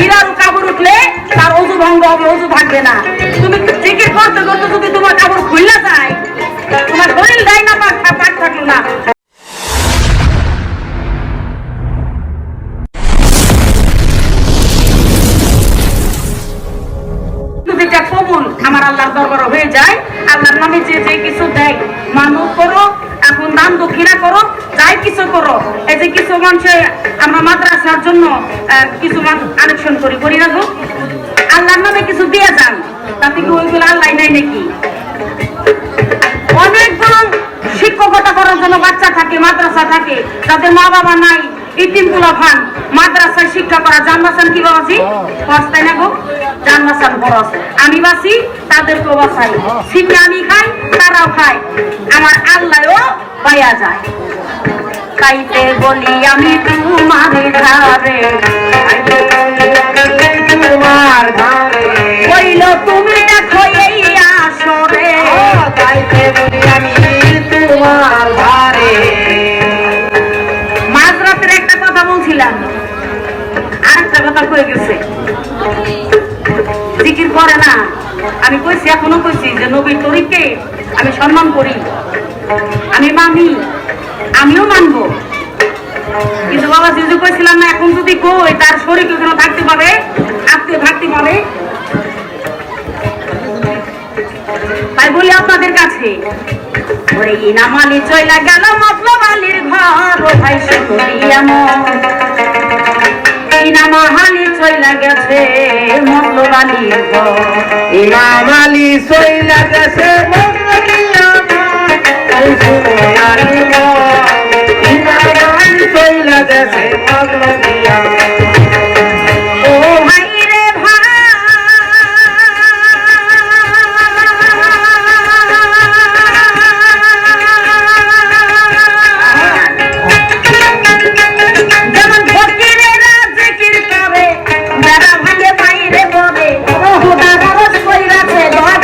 গিরারু কাপড় উঠলে তার ওযু ভঙ্গ হবে, ওযু থাকবে না। তুমি জিকির করতে করতে যদি তোমার কাপড় খুললা যায়, তোমার শরীর দেয় না পাক থাকলো না। যেটা কবুল আমার আল্লাহর দরবারে হয়ে যায়, আল্লাহর নামে যে যে কিছু দেয়, মানত করো, এখন দান দক্ষিণা করো, যাই কিছু করো। এই যে কিছু মানুষে আমরা মাদ্রাসার জন্য কিছু কালেকশন করি না গো, আল্লাহর নামে কিছু দিয়ে যান, তাতে কি ওইগুলো আল্লাহ নাই নাকি? অনেকগুলো শিক্ষকতা করার জন্য বাচ্চা থাকে, মাদ্রাসা থাকে, তাদের মা বাবা নাই, ইতিম গুলাফান মাদ্রাসায় শিক্ষা করা। জান বাঁচান কি বাবাজি? তাই না গো, জান বাঁচান খরচ। আমি বাঁচি, তাদেরকেও বাঁচাই, ছিটে আমি খাই, তারাও খায়, আমার আল্লাহও পাইয়া যায়। তাইতে বলি আমি তোমার ধারে, তোমার ধারে বইল তুমি দেখো এই আসরে, তাইতে বলি আমি তোমার ধারে। মাঝরাতের একটা কথা বলছিলাম, আরেকটা কথা কয়ে গেছে, জিকির করে না। আমি কইছি, এখনো কইছি যে নবীর তরিকে আমি সম্মান করি, আমি মানি, আমিও মানবো। কিন্তু বাবা জিজু কইছিলাম না, এখন যদি কই তার শরীর কেন থাকতে পারে, আত্মীয় থাকতে পারে। তাই বলি আপনাদের কাছে, ওরে ইনামালি চইলা গেল মতলব আলীর ঘর, ও ভাই শুনিয়া মন ইনামাহালি চইলা গেছে মতলব আলীর ঘর, ইনামালি চইলা গেছে ইনামালি চইলা গেছে মতলবিয়া। ও ভাই রে ভাই, যেমন ফকিরেরা জিকির করে, যারা ভাঙে বাইরে বলে, খোদা রস কইরাছে দোয়া।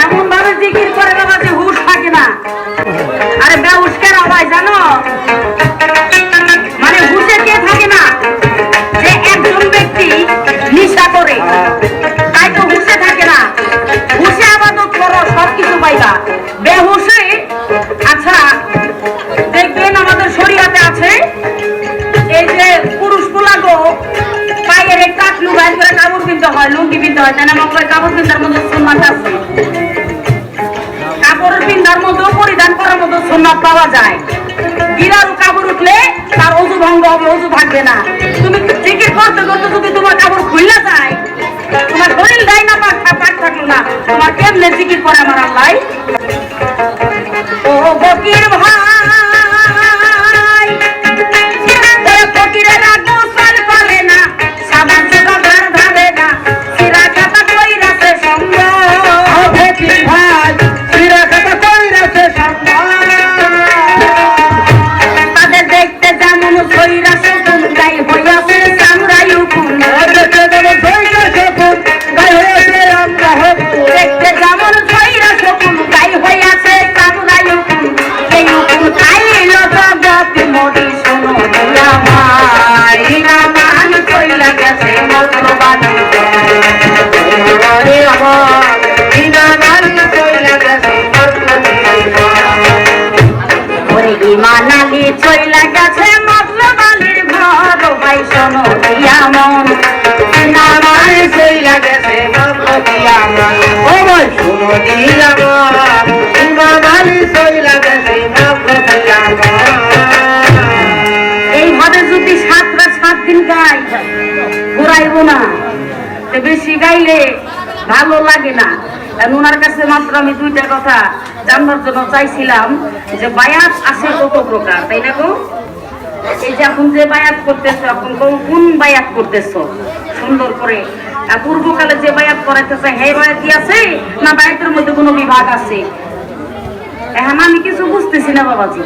এমন ভাবে জিকির করে বাবা যে হুশ থাকে না। আরে বেহুশ কেন হয় জানো? মানে হুশে কে থাকে না? যে একজন ব্যক্তি নেশা করে, তাই তো হুশে থাকে না। হুশে আবাদত করো, সবকিছু পাইবা। বেহুশে, আচ্ছা দেখবেন আমাদের শরীয়তে আছে, এই যে পুরুষ গুলাগো পায়ের এক টাকলু গাছ করে কাপড় কিনতে হয়, লুঙ্গি কিনতে হয়, তাই না? আমাদের কাপড় কিনতার মধ্যে সুন্নাত আছে, কাপড় পিন্ধার মধ্যে পরিধান করার মধ্যে সুন্নাত পাওয়া যায়। গিরারু কাপড় উঠলে তার ওযু ভঙ্গ হবে, ওযু থাকবে না। তুমি জিকির করতে করতে যদি তোমার কাপড় খুললা যায়, তোমার শরীর দেয় না পাক থাকলো না। তোমার কেমনে জিকির করে আমার আল্লাহ? ও ফকির ভাই, ফকিরেরা গোসল করে না, সাবান সুতা ধার ধারে না, সিরা খাতা কইরাছে সঙ্গ। ফকির ভাই সিরা খাতা কইরাছে সঙ্গ, তাদের দেখতে যেমন সইরা সুকুন, গাই হইয়াছে চামড়াই উকুন। দেখতে যেমন সইরা সুকুন, গাই হইয়াছে আমরা হকুন। দেখতে যেমন সইরা সুকুন, গাই হইয়াছে চামড়াই উকুন। এই উকুন খাইল জগৎ মরি, শোনো আমার ইনামান চইলা গেছে মতলব আলীর ঘর। আরে আমার ইনামালি চইলা গেছে মতলবিয়া। ওরে ইমান আলী চইলা গেছে মতলব আলীর ঘর, ও ভাই শোনো দিয়া মন ইনামালি চইলা গেছে মতলবিয়া। ও ভাই শুনো দিয়া মন, ইনামালি চইলা গেছে মতলবিয়া। ঘুরাইব না, তো বেশি গাইলে ভালো লাগে না। ওনার কাছে মাত্র আমি দুইটা কথা জানবার জন্য চাইছিলাম যে বায়াত আছে কত প্রকার, তাই না গো? এই যে এখন যে বায়াত করতেছো, এখন কোন বায়াত করতেছো সুন্দর করে? পূর্বকালে যে বায়াত করাইতেছে সেই বায়াতি আছে না বায়াতের মধ্যে কোনো বিভাগ আছে? এখন আমি কিছু বুঝতেছি না বাবাজি।